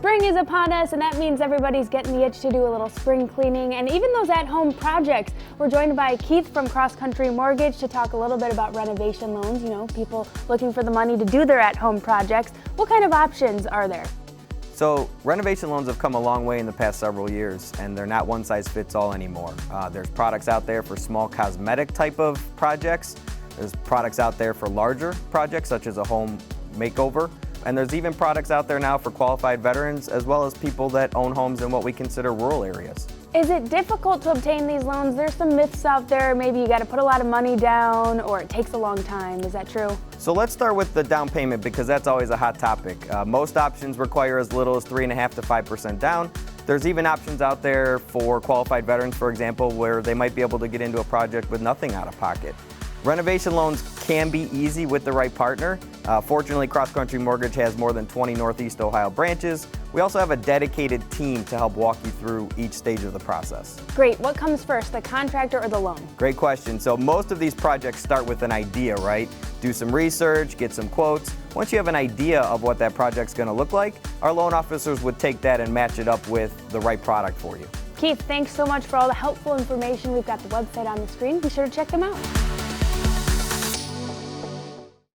Spring is upon us, and that means everybody's getting the itch to do a little spring cleaning, and even those at-home projects. We're joined by Keith from Cross Country Mortgage to talk a little bit about renovation loans. You know, people looking for the money to do their at-home projects. What kind of options are there? So renovation loans have come a long way in the past several years, and they're not one size fits all anymore. There's products out there for small cosmetic type of projects. There's products out there for larger projects such as a home makeover. And there's even products out there now for qualified veterans as well as people that own homes in what we consider rural areas. Is it difficult to obtain these loans? There's some myths out there. Maybe you got to put a lot of money down or it takes a long time. Is that true? So let's start with the down payment because that's always a hot topic. Most options require as little as 3.5% to 5% down. There's even options out there for qualified veterans, for example, where they might be able to get into a project with nothing out of pocket. Renovation loans can be easy with the right partner. Fortunately, Cross Country Mortgage has more than 20 Northeast Ohio branches. We also have a dedicated team to help walk you through each stage of the process. Great. What comes first, the contractor or the loan? Great question. So most of these projects start with an idea, right? Do some research, get some quotes. Once you have an idea of what that project's going to look like, our loan officers would take that and match it up with the right product for you. Keith, thanks so much for all the helpful information. We've got the website on the screen. Be sure to check them out.